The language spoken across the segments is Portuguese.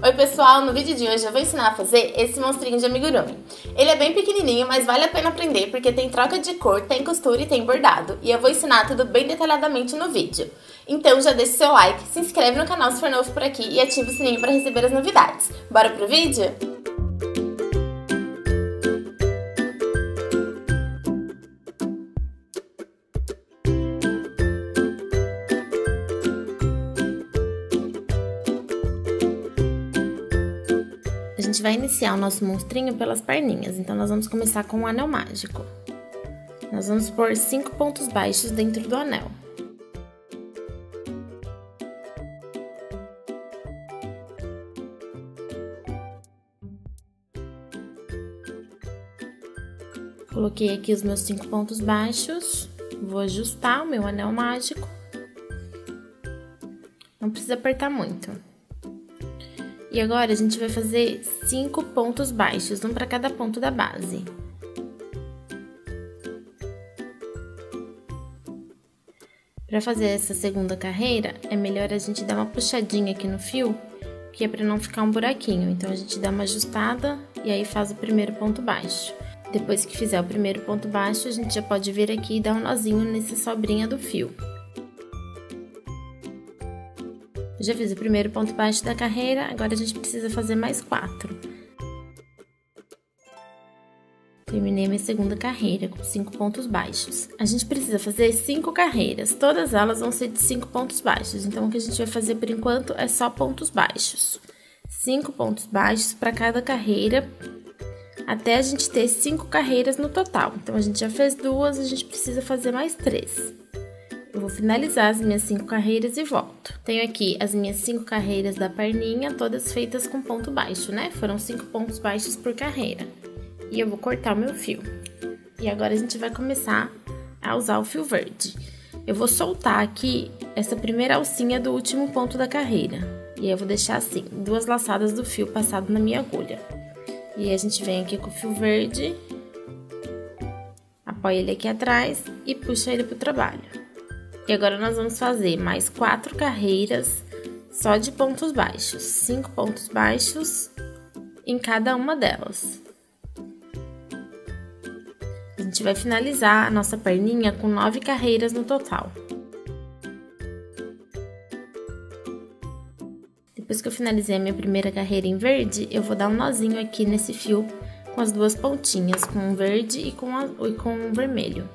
Oi pessoal, no vídeo de hoje eu vou ensinar a fazer esse monstrinho de amigurumi. Ele é bem pequenininho, mas vale a pena aprender porque tem troca de cor, tem costura e tem bordado. E eu vou ensinar tudo bem detalhadamente no vídeo. Então já deixa seu like, se inscreve no canal se for novo por aqui e ativa o sininho para receber as novidades. Bora pro vídeo? A gente vai iniciar o nosso monstrinho pelas perninhas, então nós vamos começar com um anel mágico. Nós vamos pôr 5 pontos baixos dentro do anel. Coloquei aqui os meus 5 pontos baixos, vou ajustar o meu anel mágico. Não precisa apertar muito. E agora a gente vai fazer 5 pontos baixos, um para cada ponto da base. Para fazer essa segunda carreira, é melhor a gente dar uma puxadinha aqui no fio, que é para não ficar um buraquinho. Então a gente dá uma ajustada e aí faz o primeiro ponto baixo. Depois que fizer o primeiro ponto baixo, a gente já pode vir aqui e dar um nozinho nessa sobrinha do fio. Já fiz o primeiro ponto baixo da carreira, agora a gente precisa fazer mais 4. Terminei minha segunda carreira com 5 pontos baixos. A gente precisa fazer 5 carreiras, todas elas vão ser de 5 pontos baixos. Então, o que a gente vai fazer por enquanto é só pontos baixos. 5 pontos baixos para cada carreira, até a gente ter 5 carreiras no total. Então, a gente já fez 2, a gente precisa fazer mais 3. Eu vou finalizar as minhas 5 carreiras e volto. Tenho aqui as minhas 5 carreiras da perninha, todas feitas com ponto baixo, né? Foram 5 pontos baixos por carreira. E eu vou cortar o meu fio. E agora a gente vai começar a usar o fio verde. Eu vou soltar aqui essa primeira alcinha do último ponto da carreira. E aí eu vou deixar assim, 2 laçadas do fio passado na minha agulha. E aí a gente vem aqui com o fio verde, apoia ele aqui atrás e puxa ele pro trabalho. E agora nós vamos fazer mais 4 carreiras só de pontos baixos, 5 pontos baixos em cada uma delas. A gente vai finalizar a nossa perninha com 9 carreiras no total. Depois que eu finalizei a minha primeira carreira em verde, eu vou dar um nozinho aqui nesse fio com as 2 pontinhas, com o verde e com o vermelho.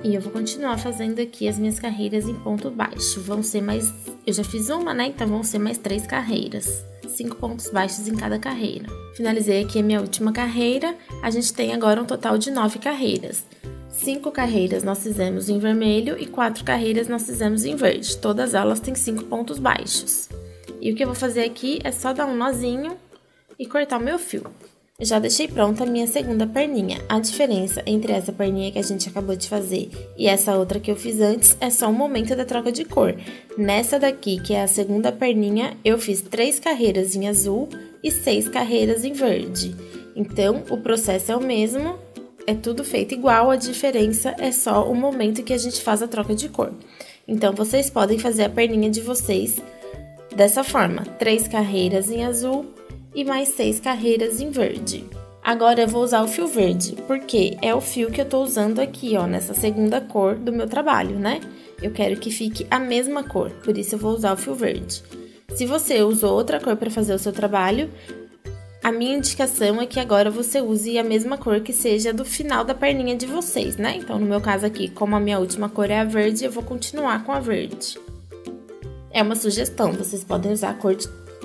E eu vou continuar fazendo aqui as minhas carreiras em ponto baixo. Vão ser mais... Eu já fiz uma, né? Então, vão ser mais 3 carreiras. 5 pontos baixos em cada carreira. Finalizei aqui a minha última carreira. A gente tem agora um total de 9 carreiras. 5 carreiras nós fizemos em vermelho e 4 carreiras nós fizemos em verde. Todas elas têm 5 pontos baixos. E o que eu vou fazer aqui é só dar um nozinho e cortar o meu fio. Já deixei pronta a minha segunda perninha. A diferença entre essa perninha que a gente acabou de fazer e essa outra que eu fiz antes é só o momento da troca de cor. Nessa daqui, que é a segunda perninha, eu fiz 3 carreiras em azul e 6 carreiras em verde. Então, o processo é o mesmo, é tudo feito igual, a diferença é só o momento que a gente faz a troca de cor. Então, vocês podem fazer a perninha de vocês dessa forma, 3 carreiras em azul e mais 6 carreiras em verde. Agora eu vou usar o fio verde, porque é o fio que eu tô usando aqui, ó, nessa segunda cor do meu trabalho, né? Eu quero que fique a mesma cor, por isso eu vou usar o fio verde. Se você usou outra cor para fazer o seu trabalho, a minha indicação é que agora você use a mesma cor que seja do final da perninha de vocês, né? Então, no meu caso aqui, como a minha última cor é a verde, eu vou continuar com a verde. É uma sugestão, vocês podem usar a cor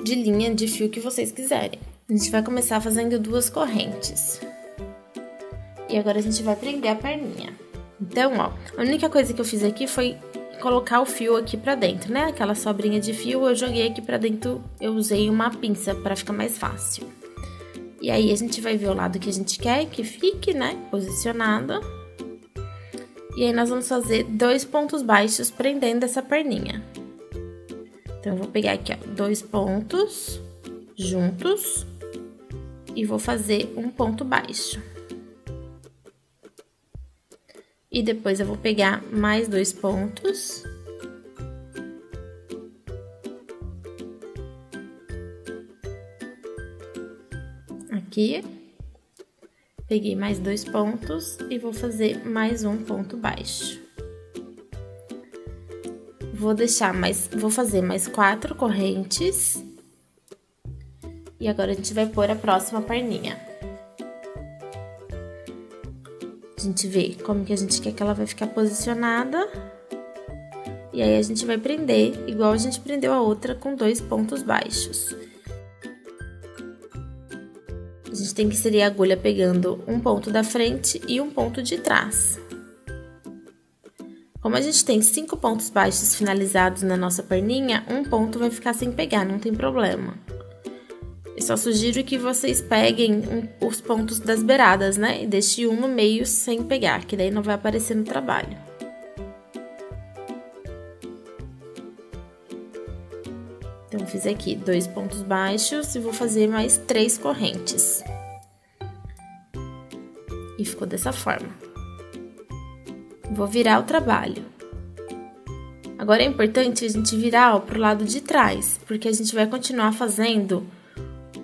de linha de fio que vocês quiserem. A gente vai começar fazendo 2 correntes. E agora a gente vai prender a perninha. Então, ó, a única coisa que eu fiz aqui foi colocar o fio aqui pra dentro, né? Aquela sobrinha de fio eu joguei aqui pra dentro, eu usei uma pinça pra ficar mais fácil. E aí a gente vai ver o lado que a gente quer que fique, né? Posicionada. E aí nós vamos fazer 2 pontos baixos prendendo essa perninha. Então, eu vou pegar aqui, ó, 2 pontos juntos e vou fazer um ponto baixo. E depois eu vou pegar mais 2 pontos aqui. Peguei mais 2 pontos e vou fazer mais um ponto baixo. Vou fazer mais 4 correntes. E agora a gente vai pôr a próxima perninha. A gente vê como que a gente quer que ela vai ficar posicionada. E aí a gente vai prender, igual a gente prendeu a outra, com 2 pontos baixos. A gente tem que inserir a agulha pegando um ponto da frente e um ponto de trás. Como a gente tem 5 pontos baixos finalizados na nossa perninha, um ponto vai ficar sem pegar, não tem problema. Eu só sugiro que vocês peguem os pontos das beiradas, né? E deixem um no meio sem pegar, que daí não vai aparecer no trabalho. Então, fiz aqui 2 pontos baixos e vou fazer mais 3 correntes. E ficou dessa forma. Vou virar o trabalho. Agora é importante a gente virar, ó, pro lado de trás, porque a gente vai continuar fazendo.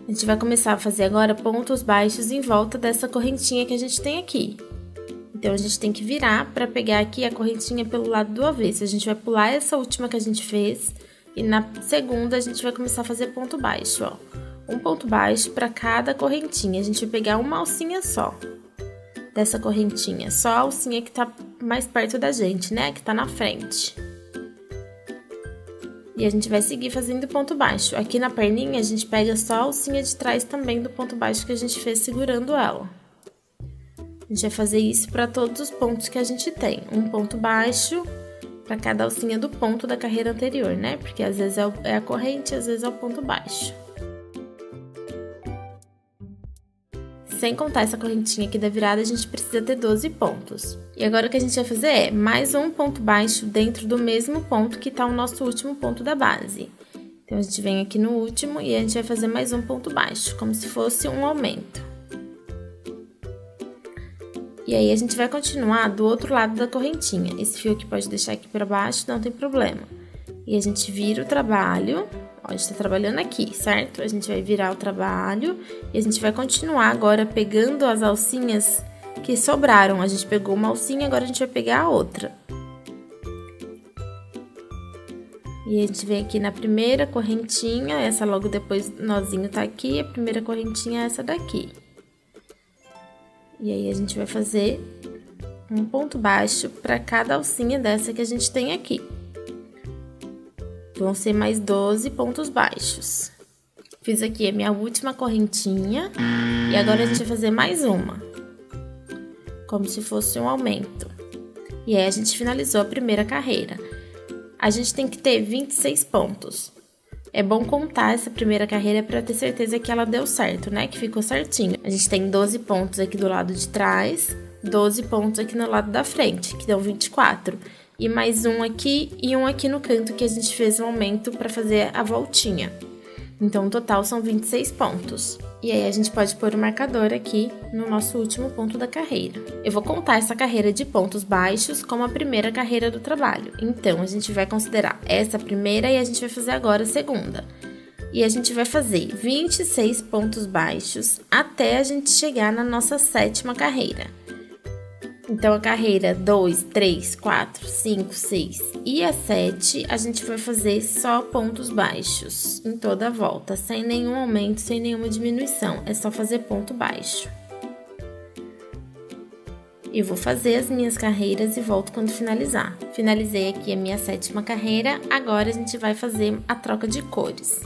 A gente vai começar a fazer agora pontos baixos em volta dessa correntinha que a gente tem aqui. Então, a gente tem que virar para pegar aqui a correntinha pelo lado do avesso. A gente vai pular essa última que a gente fez e na segunda a gente vai começar a fazer ponto baixo, ó. Um ponto baixo para cada correntinha. A gente vai pegar uma alcinha só dessa correntinha, só a alcinha que tá mais perto da gente, né? Que tá na frente. E a gente vai seguir fazendo ponto baixo. Aqui na perninha, a gente pega só a alcinha de trás também do ponto baixo que a gente fez segurando ela. A gente vai fazer isso para todos os pontos que a gente tem. Um ponto baixo para cada alcinha do ponto da carreira anterior, né? Porque às vezes é a corrente, às vezes é o ponto baixo. Sem contar essa correntinha aqui da virada, a gente precisa ter 12 pontos. E agora o que a gente vai fazer é mais um ponto baixo dentro do mesmo ponto que tá o nosso último ponto da base. Então, a gente vem aqui no último e a gente vai fazer mais um ponto baixo, como se fosse um aumento. E aí, a gente vai continuar do outro lado da correntinha. Esse fio aqui pode deixar aqui pra baixo, não tem problema. E a gente vira o trabalho. Ó, a gente tá trabalhando aqui, certo? A gente vai virar o trabalho e a gente vai continuar agora pegando as alcinhas que sobraram. A gente pegou uma alcinha, agora a gente vai pegar a outra. E a gente vem aqui na primeira correntinha, essa logo depois do nozinho tá aqui, a primeira correntinha é essa daqui. E aí, a gente vai fazer um ponto baixo para cada alcinha dessa que a gente tem aqui. Vão ser mais 12 pontos baixos. Fiz aqui a minha última correntinha e agora a gente vai fazer mais uma. Como se fosse um aumento. E aí, a gente finalizou a primeira carreira. A gente tem que ter 26 pontos. É bom contar essa primeira carreira para ter certeza que ela deu certo, né? Que ficou certinho. A gente tem 12 pontos aqui do lado de trás, 12 pontos aqui no lado da frente, que dão 24. E mais um aqui e um aqui no canto que a gente fez um aumento para fazer a voltinha. Então, no total são 26 pontos. E aí, a gente pode pôr o marcador aqui no nosso último ponto da carreira. Eu vou contar essa carreira de pontos baixos como a primeira carreira do trabalho. Então, a gente vai considerar essa primeira e a gente vai fazer agora a segunda. E a gente vai fazer 26 pontos baixos até a gente chegar na nossa 7ª carreira. Então, a carreira 2, 3, 4, 5, 6 e a 7, a gente vai fazer só pontos baixos em toda a volta, sem nenhum aumento, sem nenhuma diminuição. É só fazer ponto baixo. Eu vou fazer as minhas carreiras e volto quando finalizar. Finalizei aqui a minha 7ª carreira, agora a gente vai fazer a troca de cores.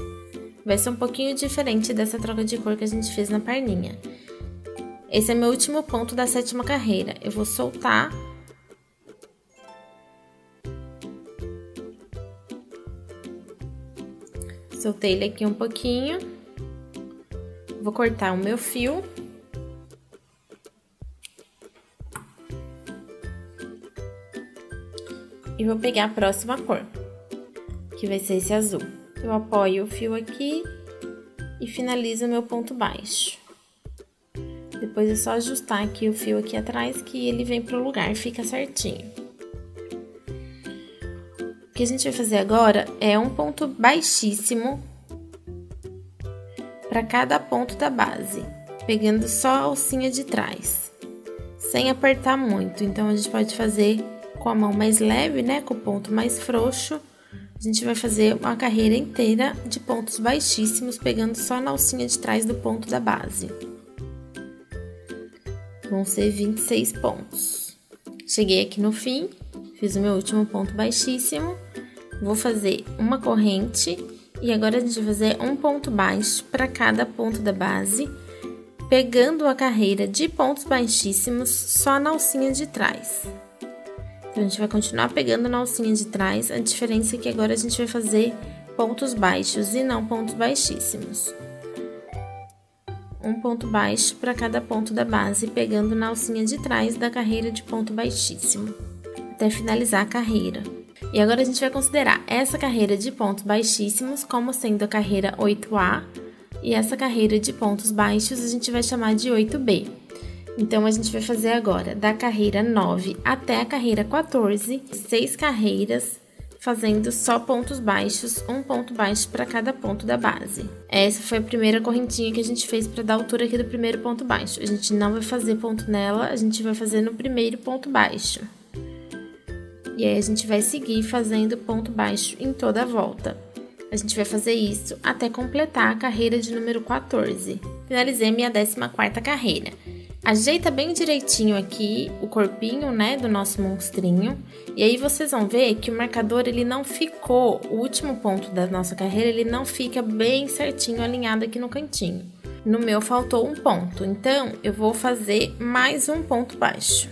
Vai ser um pouquinho diferente dessa troca de cor que a gente fez na perninha. Esse é meu último ponto da 7ª carreira. Eu vou soltar. Soltei ele aqui um pouquinho. Vou cortar o meu fio. E vou pegar a próxima cor, que vai ser esse azul. Eu apoio o fio aqui e finalizo o meu ponto baixo. Depois é só ajustar aqui o fio aqui atrás que ele vem pro lugar, fica certinho. O que a gente vai fazer agora é um ponto baixíssimo para cada ponto da base. pegando só a alcinha de trás, sem apertar muito. Então, a gente pode fazer com a mão mais leve, né, com o ponto mais frouxo. A gente vai fazer uma carreira inteira de pontos baixíssimos, pegando só na alcinha de trás do ponto da base. Vão ser 26 pontos. Cheguei aqui no fim, fiz o meu último ponto baixíssimo. Vou fazer uma corrente e agora a gente vai fazer um ponto baixo para cada ponto da base, pegando a carreira de pontos baixíssimos só na alcinha de trás. Então, a gente vai continuar pegando na alcinha de trás, a diferença é que agora a gente vai fazer pontos baixos e não pontos baixíssimos. Um ponto baixo para cada ponto da base, pegando na alcinha de trás da carreira de ponto baixíssimo, até finalizar a carreira. E agora a gente vai considerar essa carreira de pontos baixíssimos como sendo a carreira 8A, e essa carreira de pontos baixos a gente vai chamar de 8B. Então, a gente vai fazer agora da carreira 9 até a carreira 14, 6 carreiras, fazendo só pontos baixos, um ponto baixo para cada ponto da base. Essa foi a primeira correntinha que a gente fez para dar a altura aqui do primeiro ponto baixo. A gente não vai fazer ponto nela, a gente vai fazer no primeiro ponto baixo. E aí, a gente vai seguir fazendo ponto baixo em toda a volta. A gente vai fazer isso até completar a carreira de número 14. Finalizei minha 14ª carreira. Ajeita bem direitinho aqui o corpinho, né, do nosso monstrinho. E aí, vocês vão ver que o marcador, ele não ficou, o último ponto da nossa carreira, ele não fica bem certinho alinhado aqui no cantinho. No meu, faltou um ponto. Então, eu vou fazer mais um ponto baixo.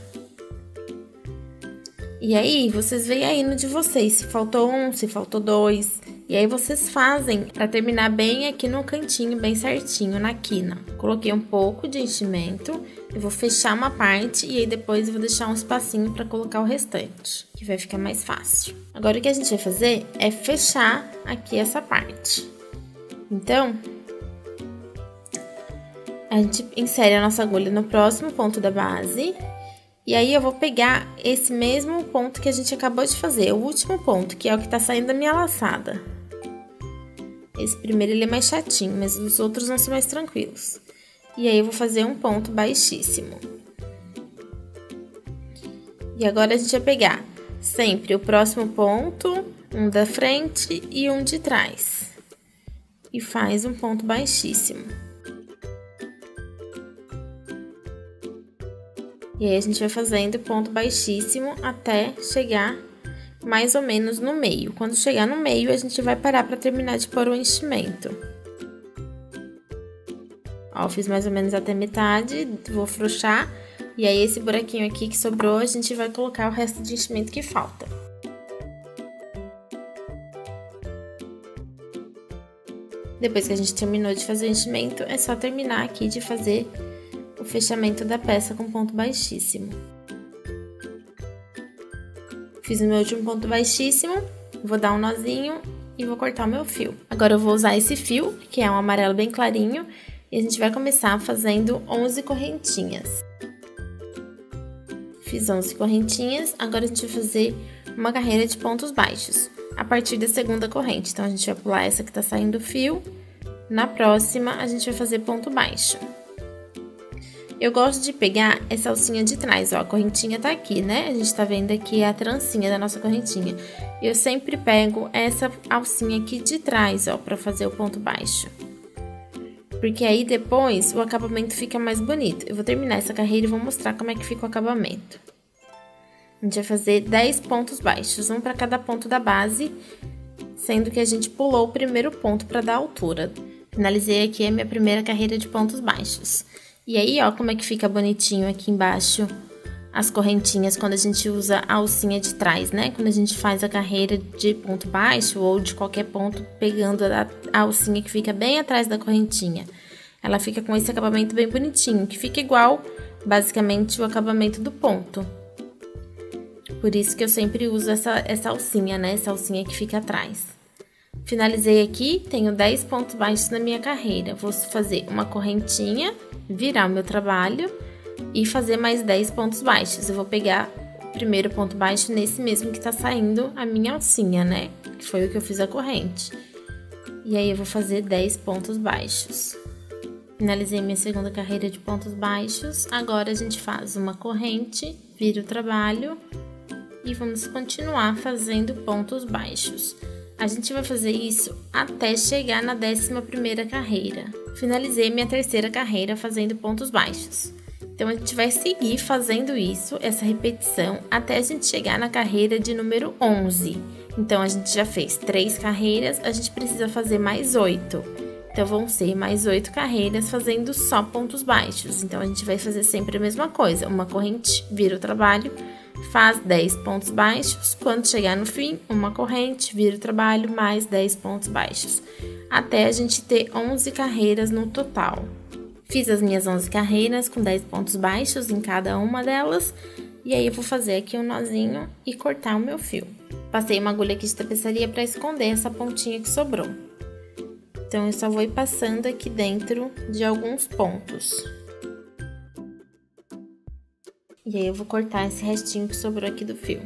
E aí, vocês veem aí no de vocês, se faltou um, se faltou dois. E aí, vocês fazem para terminar bem aqui no cantinho, bem certinho, na quina. Coloquei um pouco de enchimento, eu vou fechar uma parte e aí depois eu vou deixar um espacinho para colocar o restante, que vai ficar mais fácil. Agora, o que a gente vai fazer é fechar aqui essa parte. Então, a gente insere a nossa agulha no próximo ponto da base. E aí, eu vou pegar esse mesmo ponto que a gente acabou de fazer, o último ponto, que é o que tá saindo da minha laçada. Esse primeiro, ele é mais chatinho, mas os outros vão ser mais tranquilos. E aí, eu vou fazer um ponto baixíssimo. E agora, a gente vai pegar sempre o próximo ponto, um da frente e um de trás. E faz um ponto baixíssimo. E aí, a gente vai fazendo ponto baixíssimo até chegar mais ou menos no meio. Quando chegar no meio, a gente vai parar para terminar de pôr o enchimento. Ó, fiz mais ou menos até metade, vou frouxar. E aí, esse buraquinho aqui que sobrou, a gente vai colocar o resto de enchimento que falta. Depois que a gente terminou de fazer o enchimento, é só terminar aqui de fazer o fechamento da peça com ponto baixíssimo. Fiz o meu último ponto baixíssimo, vou dar um nozinho e vou cortar o meu fio. Agora eu vou usar esse fio, que é um amarelo bem clarinho, e a gente vai começar fazendo 11 correntinhas. Fiz 11 correntinhas, agora a gente vai fazer uma carreira de pontos baixos, a partir da segunda corrente. Então, a gente vai pular essa que tá saindo o fio, na próxima a gente vai fazer ponto baixo. Eu gosto de pegar essa alcinha de trás, ó, a correntinha tá aqui, né? A gente tá vendo aqui a trancinha da nossa correntinha. Eu sempre pego essa alcinha aqui de trás, ó, pra fazer o ponto baixo. Porque aí depois o acabamento fica mais bonito. Eu vou terminar essa carreira e vou mostrar como é que fica o acabamento. A gente vai fazer 10 pontos baixos, um pra cada ponto da base, sendo que a gente pulou o primeiro ponto pra dar altura. Finalizei aqui a minha primeira carreira de pontos baixos. E aí, ó, como é que fica bonitinho aqui embaixo as correntinhas quando a gente usa a alcinha de trás, né? Quando a gente faz a carreira de ponto baixo ou de qualquer ponto, pegando a alcinha que fica bem atrás da correntinha. Ela fica com esse acabamento bem bonitinho, que fica igual, basicamente, o acabamento do ponto. Por isso que eu sempre uso essa alcinha, né? Essa alcinha que fica atrás. Finalizei aqui, tenho 10 pontos baixos na minha carreira. Vou fazer uma correntinha, virar o meu trabalho e fazer mais 10 pontos baixos. Eu vou pegar o primeiro ponto baixo nesse mesmo que tá saindo a minha alcinha, né? Que foi o que eu fiz a corrente. E aí, eu vou fazer 10 pontos baixos. Finalizei minha segunda carreira de pontos baixos. Agora a gente faz uma corrente, vira o trabalho e vamos continuar fazendo pontos baixos. A gente vai fazer isso até chegar na 11ª carreira. Finalizei minha terceira carreira fazendo pontos baixos. Então, a gente vai seguir fazendo isso, essa repetição, até a gente chegar na carreira de número 11. Então, a gente já fez 3 carreiras, a gente precisa fazer mais 8. Então, vão ser mais 8 carreiras fazendo só pontos baixos. Então, a gente vai fazer sempre a mesma coisa. Uma corrente, vira o trabalho, faz 10 pontos baixos. Quando chegar no fim, uma corrente, vira o trabalho, mais 10 pontos baixos. Até a gente ter 11 carreiras no total. Fiz as minhas 11 carreiras com 10 pontos baixos em cada uma delas. E aí, eu vou fazer aqui um nozinho e cortar o meu fio. Passei uma agulha aqui de tapeçaria para esconder essa pontinha que sobrou. Então, eu só vou ir passando aqui dentro de alguns pontos. E aí, eu vou cortar esse restinho que sobrou aqui do fio.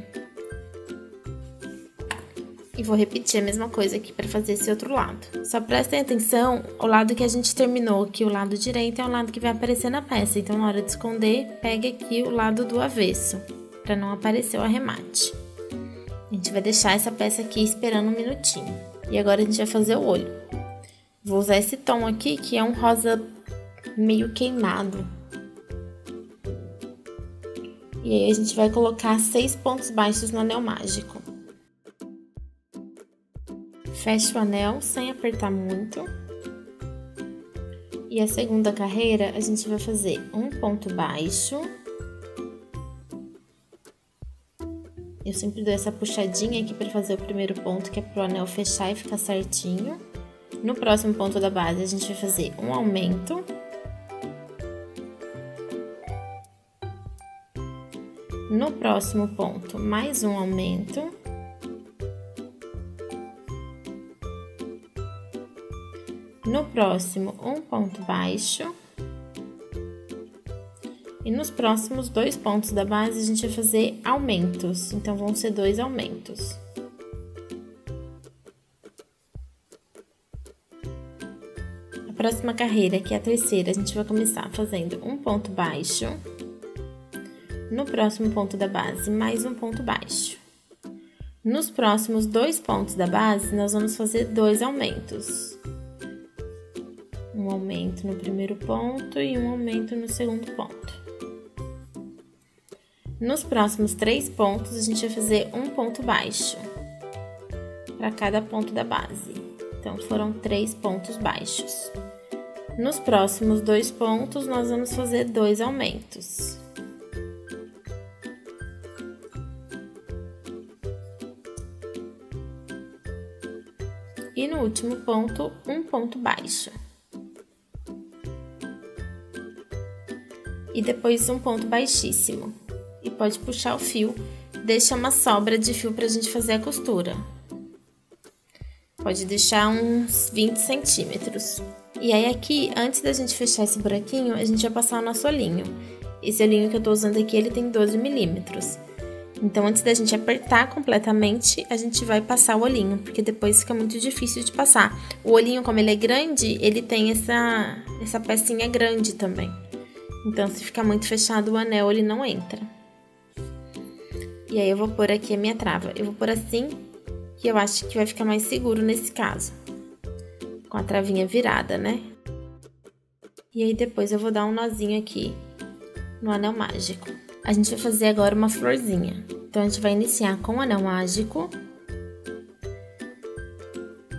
E vou repetir a mesma coisa aqui para fazer esse outro lado. Só prestem atenção, o lado que a gente terminou aqui, o lado direito, é o lado que vai aparecer na peça. Então, na hora de esconder, pegue aqui o lado do avesso, para não aparecer o arremate. A gente vai deixar essa peça aqui esperando um minutinho. E agora a gente vai fazer o olho. Vou usar esse tom aqui, que é um rosa meio queimado. E aí, a gente vai colocar 6 pontos baixos no anel mágico. Fecha o anel sem apertar muito. E a segunda carreira, a gente vai fazer um ponto baixo. Eu sempre dou essa puxadinha aqui para fazer o primeiro ponto, que é pro anel fechar e ficar certinho. No próximo ponto da base, a gente vai fazer um aumento. No próximo ponto, mais um aumento. No próximo, um ponto baixo. E nos próximos 2 pontos da base, a gente vai fazer aumentos. Então, vão ser 2 aumentos. A próxima carreira, que é a terceira, a gente vai começar fazendo um ponto baixo. No próximo ponto da base, mais um ponto baixo. Nos próximos 2 pontos da base, nós vamos fazer 2 aumentos. Um aumento no primeiro ponto e um aumento no segundo ponto. Nos próximos 3 pontos, a gente vai fazer um ponto baixo para cada ponto da base. Então, foram 3 pontos baixos. Nos próximos 2 pontos, nós vamos fazer 2 aumentos. E no último ponto, um ponto baixo. E depois um ponto baixíssimo. E pode puxar o fio, deixa uma sobra de fio pra gente fazer a costura. Pode deixar uns 20 centímetros. E aí aqui, antes da gente fechar esse buraquinho, a gente vai passar o nosso olhinho. Esse olhinho que eu tô usando aqui, ele tem 12 milímetros. Então, antes da gente apertar completamente, a gente vai passar o olhinho, porque depois fica muito difícil de passar. O olhinho, como ele é grande, ele tem essa pecinha grande também. Então, se ficar muito fechado o anel, ele não entra. E aí, eu vou pôr aqui a minha trava. Eu vou pôr assim, que eu acho que vai ficar mais seguro nesse caso. Com a travinha virada, né? E aí, depois eu vou dar um nozinho aqui no anel mágico. A gente vai fazer agora uma florzinha. Então, a gente vai iniciar com o anel mágico.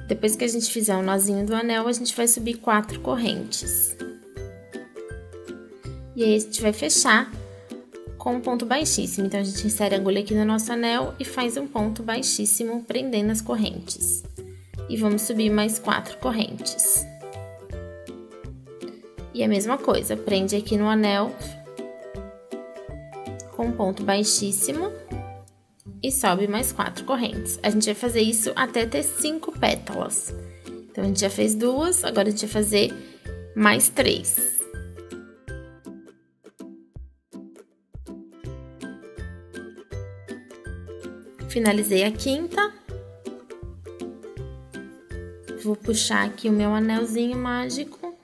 Depois que a gente fizer um nozinho do anel, a gente vai subir 4 correntes. E aí, a gente vai fechar com um ponto baixíssimo. Então, a gente insere a agulha aqui no nosso anel e faz um ponto baixíssimo, prendendo as correntes. E vamos subir mais 4 correntes. E a mesma coisa, prende aqui no anel com um ponto baixíssimo e sobe mais 4 correntes. A gente vai fazer isso até ter 5 pétalas. Então, a gente já fez 2, agora a gente vai fazer mais 3. Finalizei a quinta. Vou puxar aqui o meu anelzinho mágico.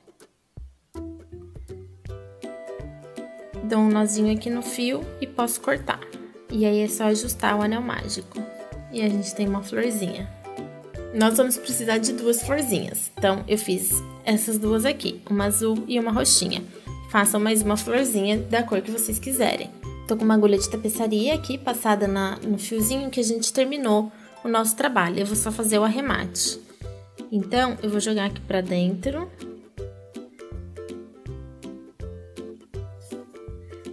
dou um nozinho aqui no fio e posso cortar. E aí é só ajustar o anel mágico. E a gente tem uma florzinha. Nós vamos precisar de 2 florzinhas. Então, eu fiz essas 2 aqui, uma azul e uma roxinha. Façam mais uma florzinha da cor que vocês quiserem. Tô com uma agulha de tapeçaria aqui, passada no fiozinho que a gente terminou o nosso trabalho. Eu vou só fazer o arremate. Então, eu vou jogar aqui pra dentro.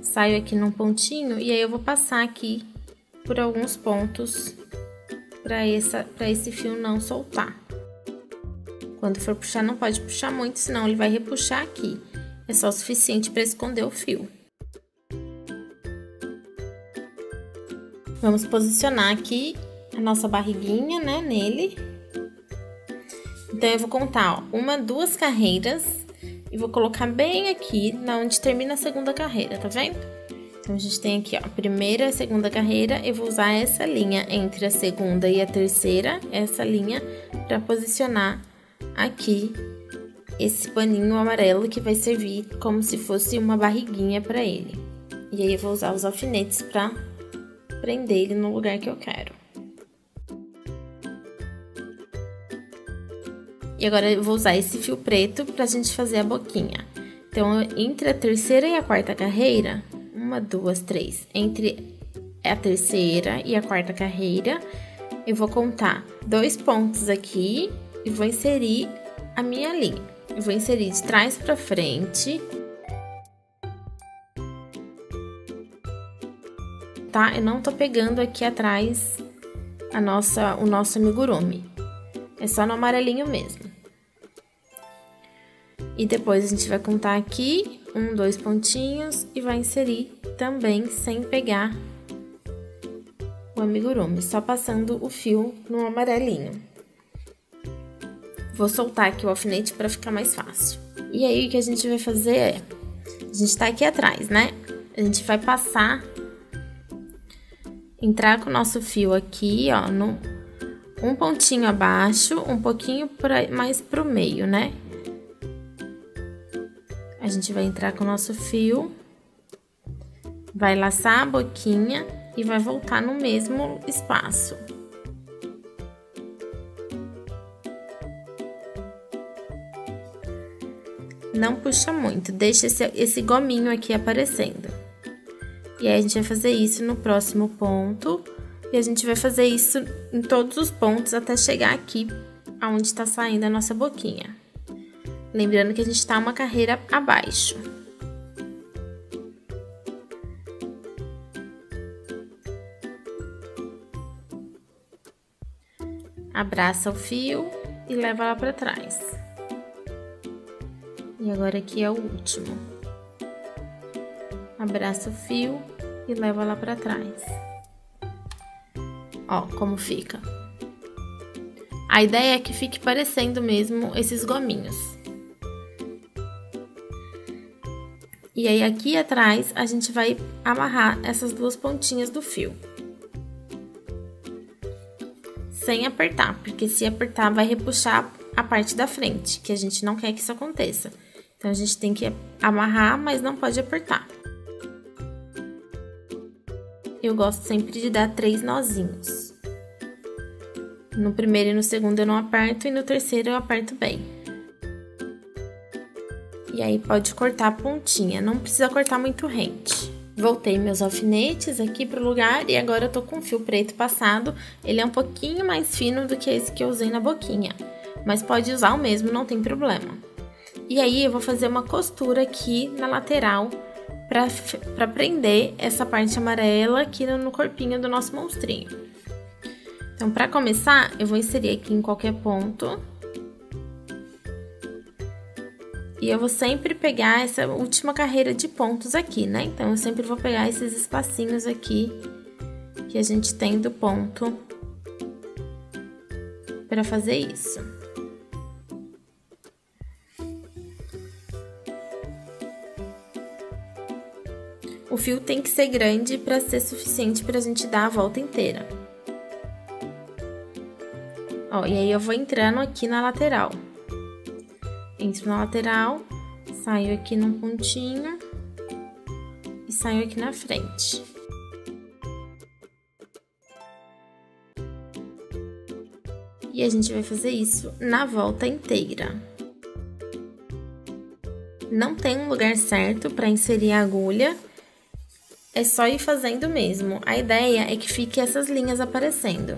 Saio aqui num pontinho e aí eu vou passar aqui por alguns pontos para esse fio não soltar. Quando for puxar, não pode puxar muito, senão ele vai repuxar aqui. É só o suficiente para esconder o fio. Vamos posicionar aqui a nossa barriguinha, né, nele. Então, eu vou contar, ó, 1, 2 carreiras e vou colocar bem aqui, na onde termina a segunda carreira, tá vendo? Então, a gente tem aqui, ó, a primeira e a segunda carreira, eu vou usar essa linha entre a segunda e a terceira, essa linha, para posicionar aqui esse paninho amarelo que vai servir como se fosse uma barriguinha para ele. E aí, eu vou usar os alfinetes para prender ele no lugar que eu quero. E agora eu vou usar esse fio preto pra gente fazer a boquinha. Então, entre a terceira e a quarta carreira, 1, 2, 3. Entre a terceira e a quarta carreira, eu vou contar 2 pontos aqui e vou inserir a minha linha. Eu vou inserir de trás pra frente. Tá? Eu não tô pegando aqui atrás o nosso amigurumi. É só no amarelinho mesmo. E depois a gente vai contar aqui 1, 2 pontinhos e vai inserir também sem pegar o amigurumi, só passando o fio no amarelinho. Vou soltar aqui o alfinete para ficar mais fácil. E aí o que a gente vai fazer é, a gente tá aqui atrás, né? A gente vai passar, entrar com o nosso fio aqui, ó, um pontinho abaixo, um pouquinho mais pro meio, né? A gente vai entrar com o nosso fio, vai laçar a boquinha e vai voltar no mesmo espaço. Não puxa muito, deixa esse gominho aqui aparecendo. E aí, a gente vai fazer isso no próximo ponto. E a gente vai fazer isso em todos os pontos até chegar aqui, aonde tá saindo a nossa boquinha. Lembrando que a gente tá uma carreira abaixo. Abraça o fio e leva lá pra trás. E agora aqui é o último. Abraça o fio e leva lá pra trás. Ó, como fica. A ideia é que fique parecendo mesmo esses gominhos. E aí, aqui atrás, a gente vai amarrar essas 2 pontinhas do fio. Sem apertar, porque se apertar vai repuxar a parte da frente, que a gente não quer que isso aconteça. Então, a gente tem que amarrar, mas não pode apertar. Eu gosto sempre de dar 3 nozinhos. No primeiro e no segundo eu não aperto, e no terceiro eu aperto bem. E aí, pode cortar a pontinha, não precisa cortar muito rente. Voltei meus alfinetes aqui pro lugar e agora eu tô com o fio preto passado. Ele é um pouquinho mais fino do que esse que eu usei na boquinha, mas pode usar o mesmo, não tem problema. E aí, eu vou fazer uma costura aqui na lateral pra prender essa parte amarela aqui no corpinho do nosso monstrinho. Então, pra começar, eu vou inserir aqui em qualquer ponto. E eu vou sempre pegar essa última carreira de pontos aqui, né? Então, eu sempre vou pegar esses espacinhos aqui que a gente tem do ponto para fazer isso. O fio tem que ser grande para ser suficiente para a gente dar a volta inteira. Ó, e aí eu vou entrando aqui na lateral. Entro na lateral, saio aqui num pontinho e saio aqui na frente. E a gente vai fazer isso na volta inteira. Não tem um lugar certo para inserir a agulha, é só ir fazendo mesmo. A ideia é que fique essas linhas aparecendo.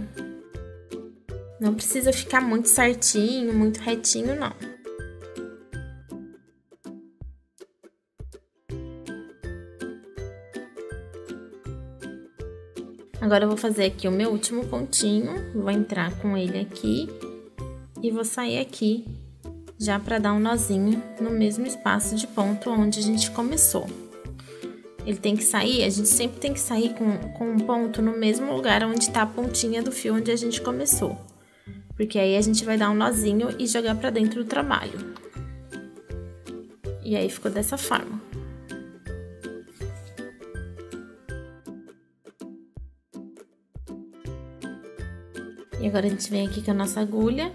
Não precisa ficar muito certinho, muito retinho, não. Agora eu vou fazer aqui o meu último pontinho, vou entrar com ele aqui e vou sair aqui já para dar um nozinho no mesmo espaço de ponto onde a gente começou. Ele tem que sair, a gente sempre tem que sair com um ponto no mesmo lugar onde tá a pontinha do fio onde a gente começou. Porque aí a gente vai dar um nozinho e jogar pra dentro do trabalho. E aí ficou dessa forma. E agora a gente vem aqui com a nossa agulha,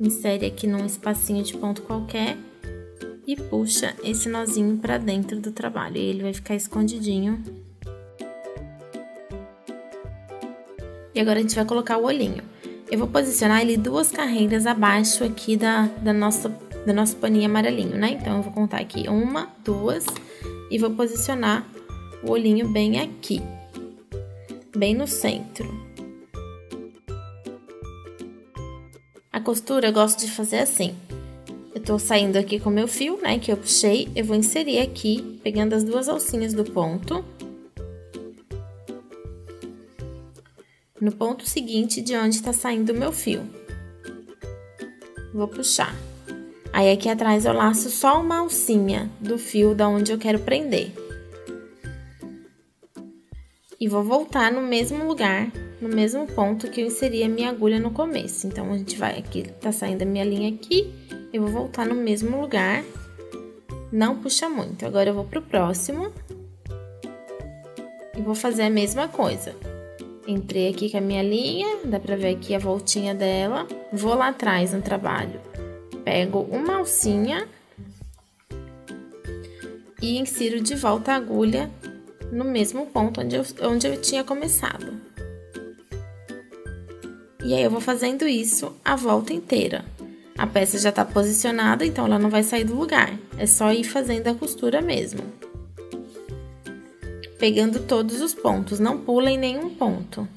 insere aqui num espacinho de ponto qualquer e puxa esse nozinho pra dentro do trabalho. E ele vai ficar escondidinho. E agora a gente vai colocar o olhinho. Eu vou posicionar ele 2 carreiras abaixo aqui da nosso paninho amarelinho, né? Então, eu vou contar aqui 1, 2 e vou posicionar o olhinho bem aqui, bem no centro. A costura eu gosto de fazer assim. Eu tô saindo aqui com o meu fio, né, que eu puxei, eu vou inserir aqui, pegando as 2 alcinhas do ponto. No ponto seguinte de onde tá saindo o meu fio. Vou puxar. Aí, aqui atrás eu laço só uma alcinha do fio da onde eu quero prender. E vou voltar no mesmo lugar, no mesmo ponto que eu inseri a minha agulha no começo. Então, a gente vai aqui, tá saindo a minha linha aqui, eu vou voltar no mesmo lugar, não puxa muito. Agora, eu vou pro próximo e vou fazer a mesma coisa. Entrei aqui com a minha linha, dá pra ver aqui a voltinha dela, vou lá atrás no trabalho, pego uma alcinha e insiro de volta a agulha no mesmo ponto onde eu tinha começado. E aí, eu vou fazendo isso a volta inteira. A peça já tá posicionada, então ela não vai sair do lugar. É só ir fazendo a costura mesmo. Pegando todos os pontos, não pula em nenhum ponto.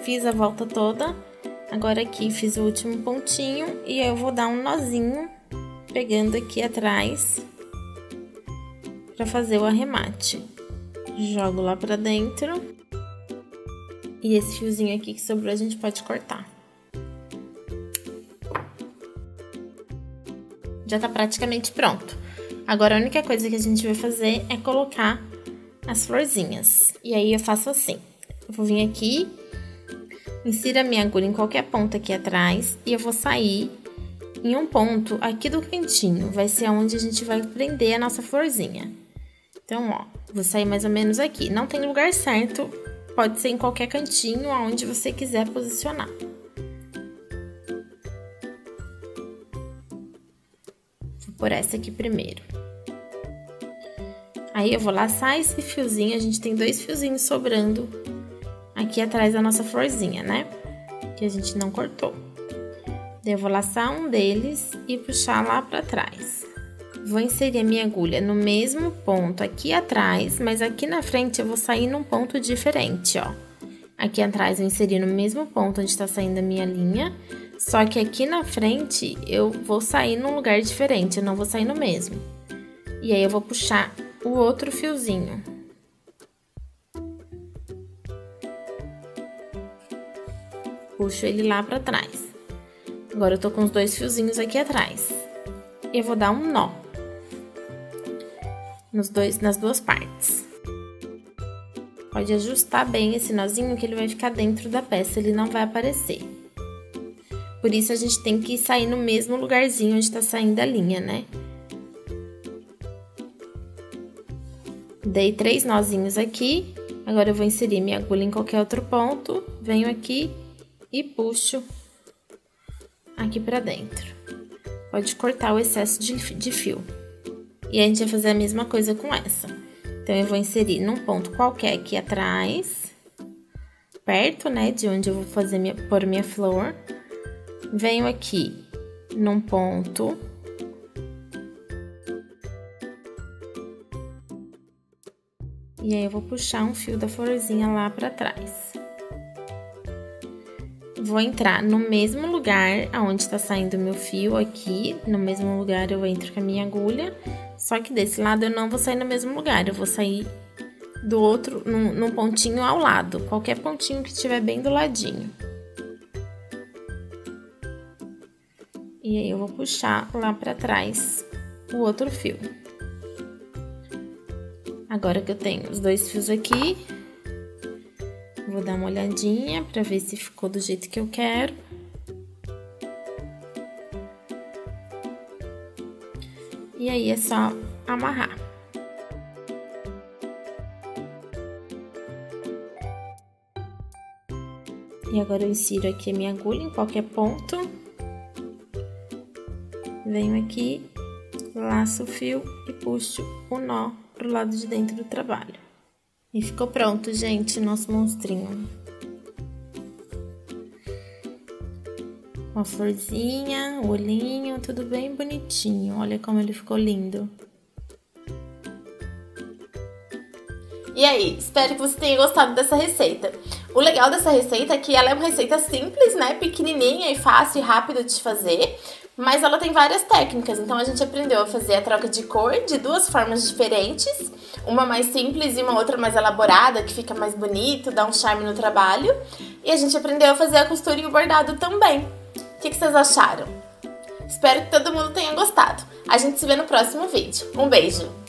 Fiz a volta toda, agora aqui fiz o último pontinho e eu vou dar um nozinho, pegando aqui atrás, para fazer o arremate. Jogo lá pra dentro. E esse fiozinho aqui que sobrou a gente pode cortar. Já tá praticamente pronto. Agora, a única coisa que a gente vai fazer é colocar as florzinhas. E aí, eu faço assim. Eu vou vir aqui, insiro a minha agulha em qualquer ponto aqui atrás e eu vou sair em um ponto aqui do cantinho. Vai ser onde a gente vai prender a nossa florzinha. Então, ó, vou sair mais ou menos aqui. Não tem lugar certo, pode ser em qualquer cantinho, aonde você quiser posicionar. Por essa aqui primeiro. Aí, eu vou laçar esse fiozinho, a gente tem 2 fiozinhos sobrando aqui atrás da nossa florzinha, né? Que a gente não cortou. Daí, eu vou laçar um deles e puxar lá pra trás. Vou inserir a minha agulha no mesmo ponto aqui atrás, mas aqui na frente eu vou sair num ponto diferente, ó. Aqui atrás eu inseri no mesmo ponto onde tá saindo a minha linha, só que aqui na frente eu vou sair num lugar diferente, eu não vou sair no mesmo. E aí, eu vou puxar o outro fiozinho. Puxo ele lá pra trás. Agora, eu tô com os 2 fiozinhos aqui atrás. Eu vou dar um nó nas 2 partes. Pode ajustar bem esse nozinho que ele vai ficar dentro da peça, ele não vai aparecer. Por isso, a gente tem que sair no mesmo lugarzinho onde tá saindo a linha, né? Dei 3 nozinhos aqui. Agora, eu vou inserir minha agulha em qualquer outro ponto. Venho aqui e puxo aqui pra dentro. Pode cortar o excesso de fio. E a gente vai fazer a mesma coisa com essa. Então, eu vou inserir num ponto qualquer aqui atrás, perto, né, de onde eu vou pôr minha flor. Venho aqui num ponto. E aí, eu vou puxar um fio da florzinha lá pra trás. Vou entrar no mesmo lugar aonde tá saindo o meu fio aqui. No mesmo lugar eu entro com a minha agulha. Só que desse lado eu não vou sair no mesmo lugar. Eu vou sair do outro, num pontinho ao lado. Qualquer pontinho que estiver bem do ladinho. E aí, eu vou puxar lá pra trás o outro fio. Agora que eu tenho os dois fios aqui, vou dar uma olhadinha pra ver se ficou do jeito que eu quero. E aí, é só amarrar. E agora eu insiro aqui a minha agulha em qualquer ponto. Venho aqui, laço o fio e puxo o nó pro lado de dentro do trabalho. E ficou pronto, gente, nosso monstrinho. Uma florzinha, o olhinho, tudo bem bonitinho. Olha como ele ficou lindo. E aí, espero que você tenha gostado dessa receita. O legal dessa receita é que ela é uma receita simples, né? Pequenininha e fácil e rápida de fazer. Mas ela tem várias técnicas, então a gente aprendeu a fazer a troca de cor de duas formas diferentes. Uma mais simples e uma outra mais elaborada, que fica mais bonito, dá um charme no trabalho. E a gente aprendeu a fazer a costura e o bordado também. O que vocês acharam? Espero que todo mundo tenha gostado. A gente se vê no próximo vídeo. Um beijo!